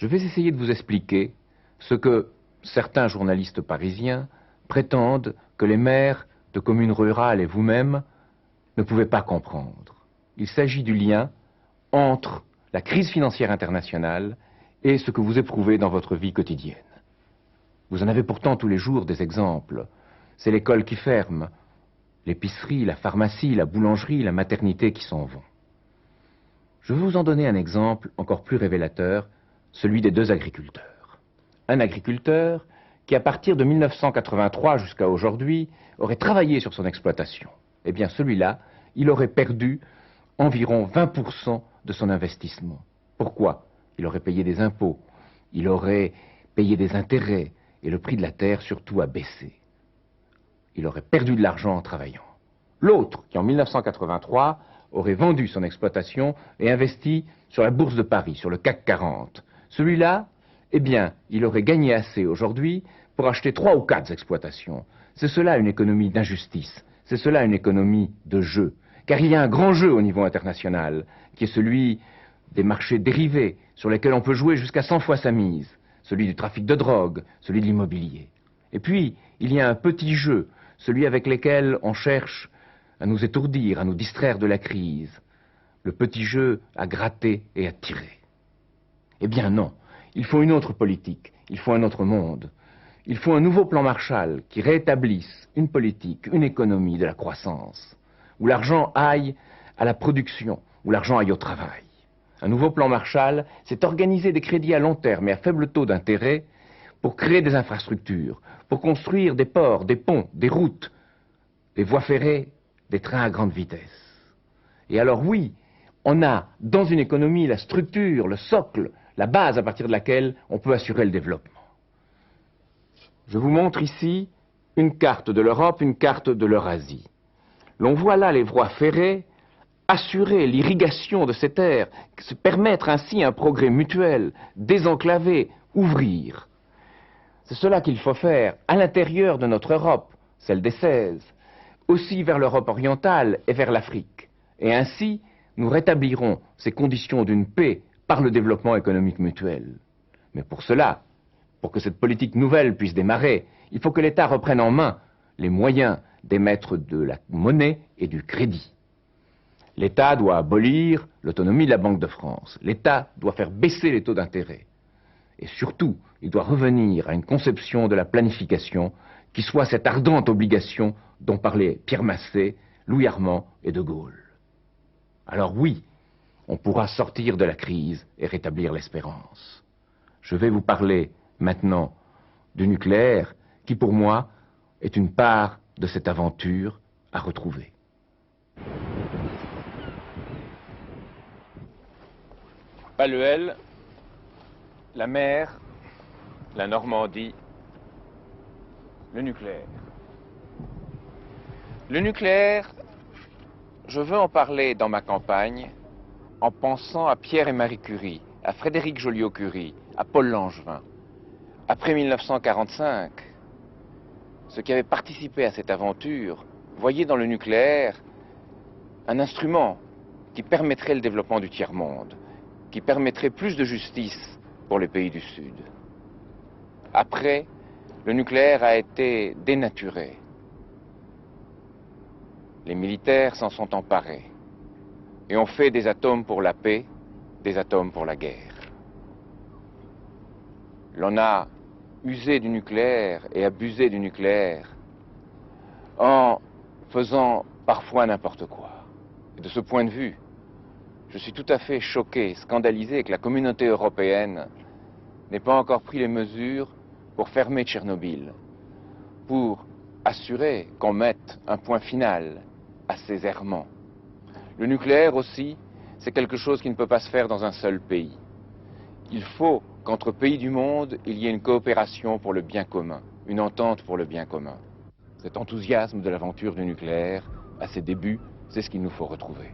Je vais essayer de vous expliquer ce que certains journalistes parisiens prétendent que les maires de communes rurales et vous-même ne pouvez pas comprendre. Il s'agit du lien entre la crise financière internationale et ce que vous éprouvez dans votre vie quotidienne. Vous en avez pourtant tous les jours des exemples. C'est l'école qui ferme, l'épicerie, la pharmacie, la boulangerie, la maternité qui s'en vont. Je vais vous en donner un exemple encore plus révélateur, celui des deux agriculteurs. Un agriculteur qui, à partir de 1983 jusqu'à aujourd'hui, aurait travaillé sur son exploitation. Eh bien, celui-là, il aurait perdu environ 20% de son investissement. Pourquoi? Il aurait payé des impôts, il aurait payé des intérêts, et le prix de la terre surtout a baissé. Il aurait perdu de l'argent en travaillant. L'autre, qui en 1983 aurait vendu son exploitation et investi sur la bourse de Paris, sur le CAC 40. Celui-là, eh bien, il aurait gagné assez aujourd'hui pour acheter 3 ou 4 exploitations. C'est cela une économie d'injustice, c'est cela une économie de jeu. Car il y a un grand jeu au niveau international, qui est celui des marchés dérivés, sur lesquels on peut jouer jusqu'à 100 fois sa mise, celui du trafic de drogue, celui de l'immobilier. Et puis, il y a un petit jeu, celui avec lequel on cherche à nous étourdir, à nous distraire de la crise, le petit jeu à gratter et à tirer. Eh bien non, il faut une autre politique, il faut un autre monde. Il faut un nouveau plan Marshall qui rétablisse une politique, une économie de la croissance, où l'argent aille à la production, où l'argent aille au travail. Un nouveau plan Marshall, c'est organiser des crédits à long terme et à faible taux d'intérêt pour créer des infrastructures, pour construire des ports, des ponts, des routes, des voies ferrées, des trains à grande vitesse. Et alors oui, on a dans une économie la structure, le socle, la base à partir de laquelle on peut assurer le développement. Je vous montre ici une carte de l'Europe, une carte de l'Eurasie. L'on voit là les voies ferrées assurer l'irrigation de ces terres, se permettre ainsi un progrès mutuel, désenclaver, ouvrir. C'est cela qu'il faut faire à l'intérieur de notre Europe, celle des 16, aussi vers l'Europe orientale et vers l'Afrique. Et ainsi, nous rétablirons ces conditions d'une paix par le développement économique mutuel. Mais pour cela, pour que cette politique nouvelle puisse démarrer, il faut que l'État reprenne en main les moyens d'émettre de la monnaie et du crédit. L'État doit abolir l'autonomie de la Banque de France. L'État doit faire baisser les taux d'intérêt. Et surtout, il doit revenir à une conception de la planification qui soit cette ardente obligation dont parlaient Pierre Massé, Louis Armand et De Gaulle. Alors oui, on pourra sortir de la crise et rétablir l'espérance. Je vais vous parler maintenant du nucléaire qui, pour moi, est une part de cette aventure à retrouver. Palluel, la mer, la Normandie, le nucléaire. Le nucléaire, je veux en parler dans ma campagne en pensant à Pierre et Marie Curie, à Frédéric Joliot-Curie, à Paul Langevin. Après 1945, ceux qui avaient participé à cette aventure voyaient dans le nucléaire un instrument qui permettrait le développement du tiers-monde, qui permettrait plus de justice pour les pays du Sud. Après, le nucléaire a été dénaturé. Les militaires s'en sont emparés et ont fait des atomes pour la paix, des atomes pour la guerre. L'on a usé du nucléaire et abusé du nucléaire en faisant parfois n'importe quoi. Et de ce point de vue, je suis tout à fait choqué, scandalisé que la communauté européenne n'ait pas encore pris les mesures pour fermer Tchernobyl, pour assurer qu'on mette un point final à ces errements. Le nucléaire aussi, c'est quelque chose qui ne peut pas se faire dans un seul pays. Il faut qu'entre pays du monde, il y ait une coopération pour le bien commun, une entente pour le bien commun. Cet enthousiasme de l'aventure du nucléaire, à ses débuts, c'est ce qu'il nous faut retrouver.